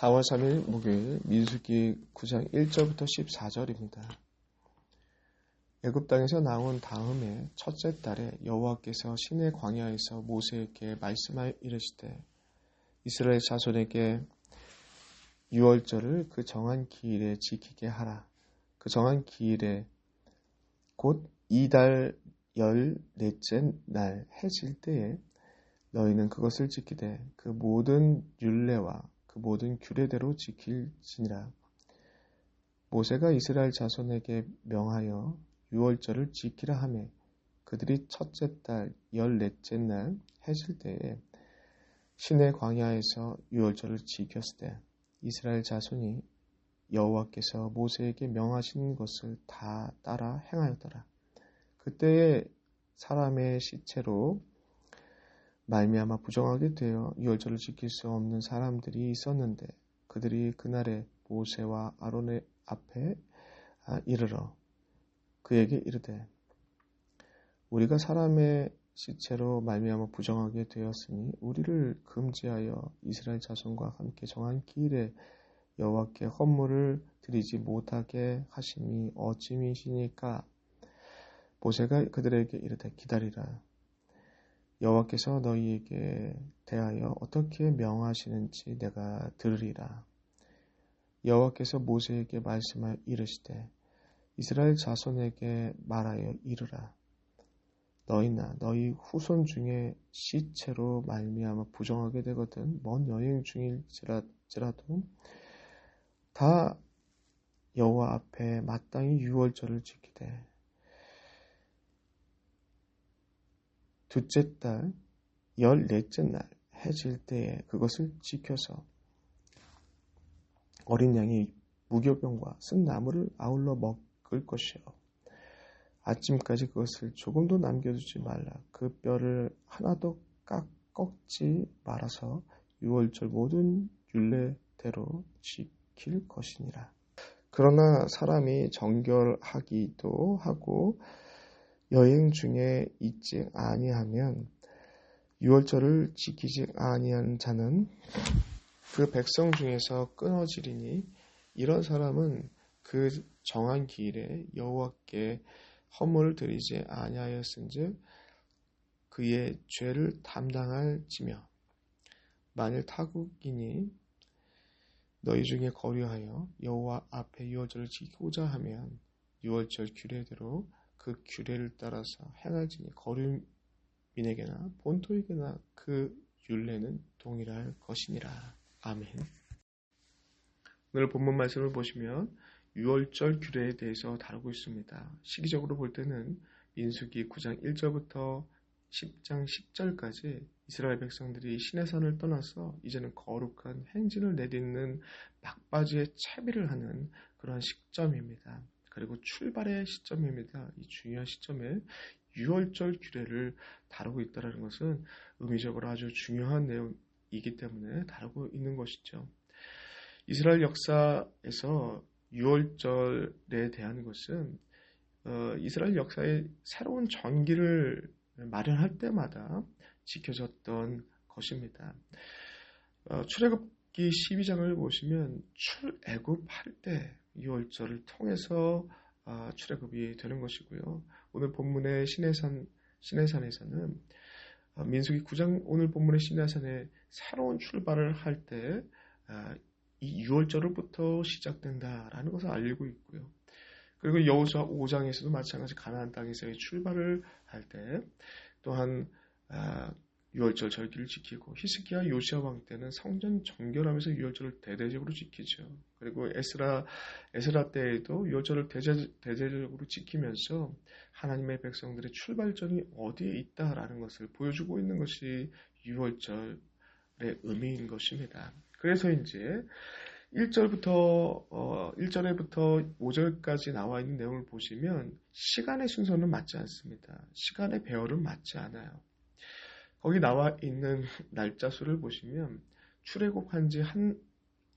4월 3일 목요일 민수기 9장 1절부터 14절입니다. 애굽 땅에서 나온 다음에 첫째 달에 여호와께서 시내 광야에서 모세에게 말씀하여 이르시되 이스라엘 자손에게 유월절을 그 정한 기일에 지키게 하라. 그 정한 기일에 곧 이달 14째 날 해질 때에 너희는 그것을 지키되 그 모든 율례와 그 모든 규례대로 지킬지니라. 모세가 이스라엘 자손에게 명하여 유월절을 지키라 하매 그들이 첫째 달 14째 날 해질 때에 시내 광야에서 유월절을 지켰으되 이스라엘 자손이 여호와께서 모세에게 명하신 것을 다 따라 행하였더라. 그때에 사람의 시체로 말미암아 부정하게 되어 유월절을 지킬 수 없는 사람들이 있었는데 그들이 그날에 모세와 아론의 앞에 이르러 그에게 이르되 우리가 사람의 시체로 말미암아 부정하게 되었으니 우리를 금지하여 이스라엘 자손과 함께 정한 기일에 여호와께 헌물을 드리지 못하게 하심이 어찌미시니까. 모세가 그들에게 이르되 기다리라. 여호와께서 너희에게 대하여 어떻게 명하시는지 내가 들으리라. 여호와께서 모세에게 말씀하여 이르시되 이스라엘 자손에게 말하여 이르라. 너희나 너희 후손 중에 시체로 말미암아 부정하게 되거든 먼 여행 중일지라도 다 여호와 앞에 마땅히 유월절을 지키되 둘째 달 14째 날 해질 때에 그것을 지켜서 어린 양의 무교병과 쓴 나물을 아울러 먹을 것이요 아침까지 그것을 조금도 남겨두지 말라. 그 뼈를 하나도 꺾지 말아서 유월절 모든 율례대로 지킬 것이니라. 그러나 사람이 정결하기도 하고 여행 중에 있지 아니하면 유월절을 지키지 아니한 자는 그 백성 중에서 끊어지리니 이런 사람은 그 정한 기일에 여호와께 헌물을 드리지 아니하였은즉 그의 죄를 담당할지며 만일 타국인이 너희 중에 거류하여 여호와 앞에 유월절을 지키고자 하면 유월절 규례대로 그 규례를 따라서 행할지니 거류민에게나 본토에게나 그 율례는 동일할 것이니라. 아멘. 오늘 본문 말씀을 보시면 유월절 규례에 대해서 다루고 있습니다. 시기적으로 볼 때는 민수기 9장 1절부터 10장 10절까지 이스라엘 백성들이 시내산을 떠나서 이제는 거룩한 행진을 내딛는 막바지에 채비를 하는 그런 시점입니다. 그리고 출발의 시점입니다. 이 중요한 시점에 유월절 규례를 다루고 있다는 것은 의미적으로 아주 중요한 내용이기 때문에 다루고 있는 것이죠. 이스라엘 역사에서 유월절에 대한 것은 이스라엘 역사의 새로운 전기를 마련할 때마다 지켜졌던 것입니다. 출애굽기 12장을 보시면 출애굽할 때 유월절을 통해서 출애굽이 되는 것이고요. 오늘 본문의 시내산에서는 민수기 9장 오늘 본문의 시내산에 새로운 출발을 할 때 이 유월절로부터 시작된다라는 것을 알리고 있고요. 그리고 여호수아 5장에서도 마찬가지 가나안 땅에서의 출발을 할 때 또한 유월절 절기를 지키고 히스기야 요시야 왕 때는 성전 정결하면서 유월절을 대대적으로 지키죠. 그리고 에스라 때에도 유월절을 대대적으로 지키면서 하나님의 백성들의 출발점이 어디에 있다라는 것을 보여주고 있는 것이 유월절의 의미인 것입니다. 그래서 이제 1절에부터 5절까지 나와 있는 내용을 보시면 시간의 순서는 맞지 않습니다. 시간의 배열은 맞지 않아요. 거기 나와 있는 날짜 수를 보시면 출애굽한 지 한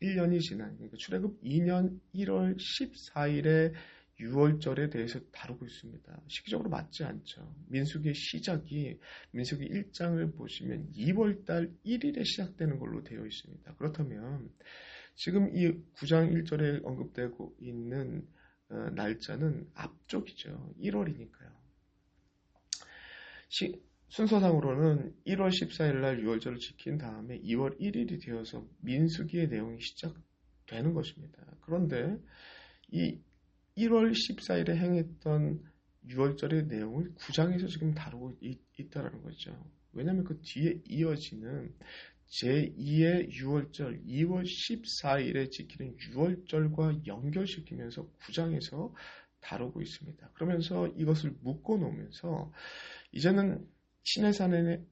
1년이 지난, 그러니까 출애굽 2년 1월 14일에 유월절에 대해서 다루고 있습니다. 시기적으로 맞지 않죠. 민수기의 시작이 민수기 1장을 보시면 2월달 1일에 시작되는 걸로 되어 있습니다. 그렇다면 지금 이 9장 1절에 언급되고 있는 날짜는 앞쪽이죠. 1월이니까요. 순서상으로는 1월 14일 날 유월절을 지킨 다음에 2월 1일이 되어서 민수기의 내용이 시작되는 것입니다. 그런데 이 1월 14일에 행했던 유월절의 내용을 9장에서 지금 다루고 있다는 거죠. 왜냐하면 그 뒤에 이어지는 제2의 유월절 2월 14일에 지키는 유월절과 연결시키면서 9장에서 다루고 있습니다. 그러면서 이것을 묶어 놓으면서 이제는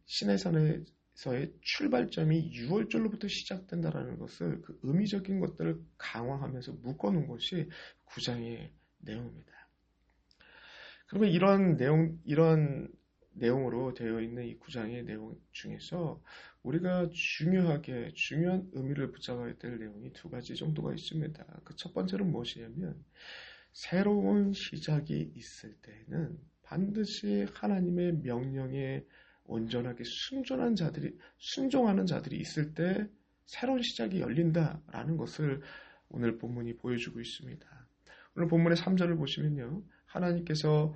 시내산에서의 출발점이 유월절로부터 시작된다는 것을 그 의미적인 것들을 강화하면서 묶어 놓은 것이 9장의 내용입니다. 그러면 이런 내용으로 되어 있는 이 9장의 내용 중에서 우리가 중요한 의미를 붙잡아야 될 내용이 두 가지 정도가 있습니다. 그 첫 번째는 무엇이냐면 새로운 시작이 있을 때는 반드시 하나님의 명령에 온전하게 순종하는 자들이 있을 때 새로운 시작이 열린다라는 것을 오늘 본문이 보여주고 있습니다. 오늘 본문의 3절을 보시면요. 하나님께서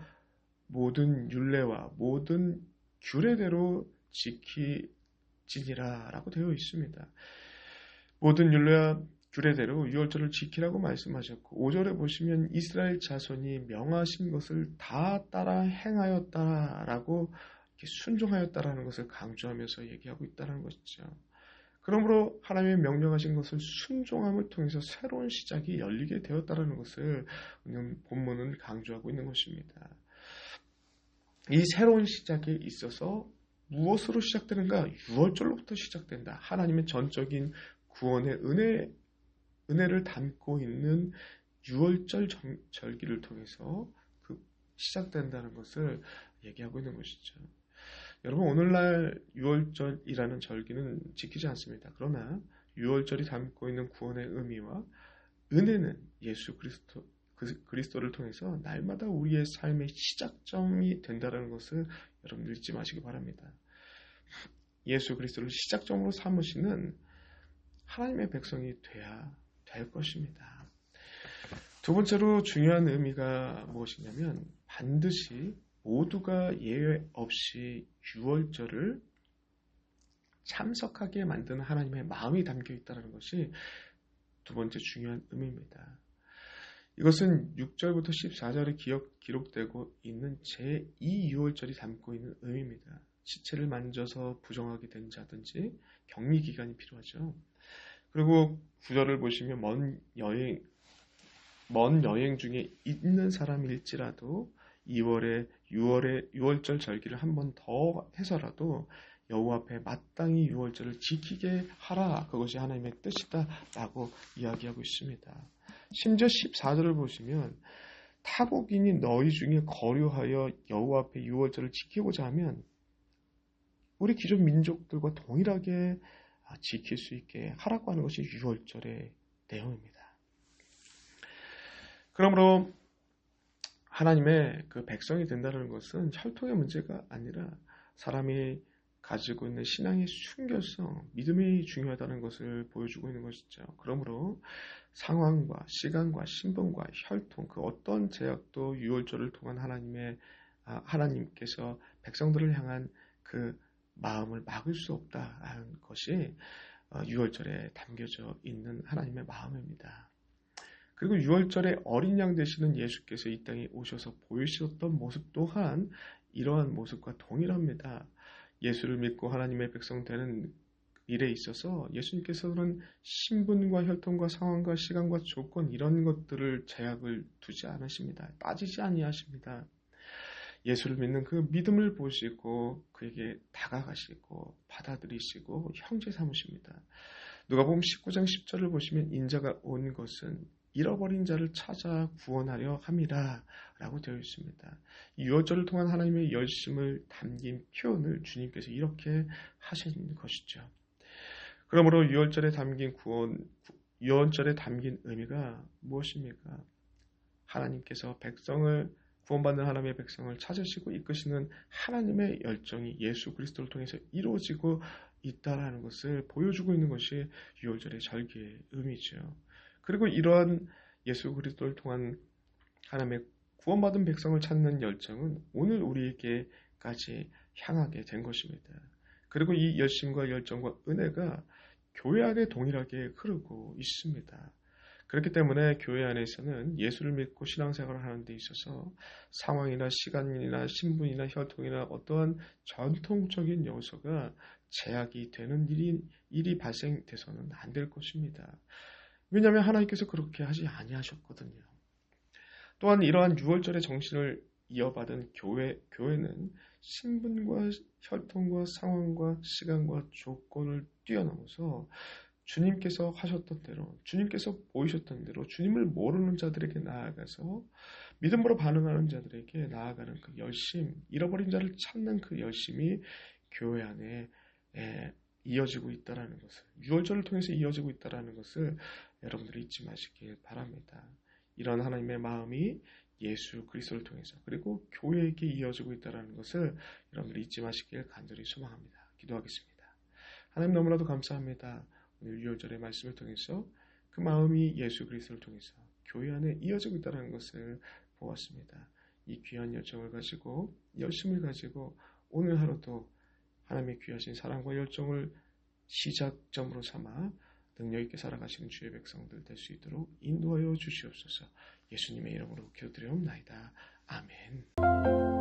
모든 율례와 모든 규례대로 지키지니라 라고 되어 있습니다. 모든 율례와 규례대로 유월절을 지키라고 말씀하셨고 5절에 보시면 이스라엘 자손이 명하신 것을 다 따라 행하였다라고 순종하였다라는 것을 강조하면서 얘기하고 있다는 것이죠. 그러므로 하나님의 명령하신 것을 순종함을 통해서 새로운 시작이 열리게 되었다는 것을 오늘 본문은 강조하고 있는 것입니다. 이 새로운 시작에 있어서 무엇으로 시작되는가? 유월절로부터 시작된다. 하나님의 전적인 구원의 은혜를 담고 있는 유월절 절기를 통해서 시작된다는 것을 얘기하고 있는 것이죠. 여러분 오늘날 유월절이라는 절기는 지키지 않습니다. 그러나 유월절이 담고 있는 구원의 의미와 은혜는 예수 그리스도를 통해서 날마다 우리의 삶의 시작점이 된다는 것을 여러분 잊지 마시기 바랍니다. 예수 그리스도를 시작점으로 삼으시는 하나님의 백성이 돼야 될 것입니다. 두 번째로 중요한 의미가 무엇이냐면 반드시 모두가 예외 없이 유월절을 참석하게 만드는 하나님의 마음이 담겨 있다는 것이 두 번째 중요한 의미입니다. 이것은 6절부터 14절에 기록되고 있는 제2 유월절이 담고 있는 의미입니다. 시체를 만져서 부정하게 된 자든지 격리 기간이 필요하죠. 그리고 9절을 보시면 먼 여행 중에 있는 사람일지라도 6월절 절기를 한 번 더 해서라도 여호와 앞에 마땅히 유월절을 지키게 하라. 그것이 하나님의 뜻이다 라고 이야기하고 있습니다. 심지어 14절을 보시면 타국인이 너희 중에 거류하여 여호와 앞에 유월절을 지키고자 하면 우리 기존 민족들과 동일하게 지킬 수 있게 하라고 하는 것이 유월절의 내용입니다. 그러므로 하나님의 그 백성이 된다는 것은 혈통의 문제가 아니라 사람이 가지고 있는 신앙의 순결성, 믿음이 중요하다는 것을 보여주고 있는 것이죠. 그러므로 상황과 시간과 신분과 혈통, 그 어떤 제약도 유월절을 통한 하나님께서 백성들을 향한 그 마음을 막을 수 없다라는 것이 유월절에 담겨져 있는 하나님의 마음입니다. 그리고 유월절에 어린 양 되시는 예수께서 이 땅에 오셔서 보이셨던 모습 또한 이러한 모습과 동일합니다. 예수를 믿고 하나님의 백성 되는 일에 있어서 예수님께서는 신분과 혈통과 상황과 시간과 조건 이런 것들을 제약을 두지 않으십니다. 따지지 아니하십니다. 예수를 믿는 그 믿음을 보시고 그에게 다가가시고 받아들이시고 형제 삼으십니다. 누가복음 19장 10절을 보시면 인자가 온 것은 잃어버린 자를 찾아 구원하려 함이라 라고 되어 있습니다. 유월절을 통한 하나님의 열심을 담긴 표현을 주님께서 이렇게 하신 것이죠. 그러므로 유월절에 담긴 의미가 무엇입니까? 하나님께서 백성을 구원받는 하나님의 백성을 찾으시고 이끄시는 하나님의 열정이 예수 그리스도를 통해서 이루어지고 있다라는 것을 보여주고 있는 것이 유월절의 절기의 의미죠. 그리고 이러한 예수 그리스도를 통한 하나님의 구원받은 백성을 찾는 열정은 오늘 우리에게까지 향하게 된 것입니다. 그리고 이 열심과 열정과 은혜가 교회 안에 동일하게 흐르고 있습니다. 그렇기 때문에 교회 안에서는 예수를 믿고 신앙생활을 하는 데 있어서 상황이나 시간이나 신분이나 혈통이나 어떠한 전통적인 요소가 제약이 되는 일이 발생돼서는 안 될 것입니다. 왜냐하면 하나님께서 그렇게 하지 아니하셨거든요. 또한 이러한 유월절의 정신을 이어받은 교회는 신분과 혈통과 상황과 시간과 조건을 뛰어넘어서 주님께서 하셨던 대로, 주님께서 보이셨던 대로 주님을 모르는 자들에게 나아가서 믿음으로 반응하는 자들에게 나아가는 그 열심, 잃어버린 자를 찾는 그 열심이 교회 안에 이어지고 있다는 것을, 유월절을 통해서 이어지고 있다는 것을 여러분들이 잊지 마시길 바랍니다. 이런 하나님의 마음이 예수 그리스도를 통해서 그리고 교회에게 이어지고 있다는 것을 여러분들이 잊지 마시길 간절히 소망합니다. 기도하겠습니다. 하나님 너무나도 감사합니다. 오늘 유월절의 말씀을 통해서 그 마음이 예수 그리스도를 통해서 교회 안에 이어지고 있다는 것을 보았습니다. 이 귀한 열정을 가지고 열심을 가지고 오늘 하루도 하나님의 귀하신 사랑과 열정을 시작점으로 삼아 능력 있게 살아가시는 주의 백성들 될 수 있도록 인도하여 주시옵소서. 예수님의 이름으로 기도드리옵나이다. 아멘.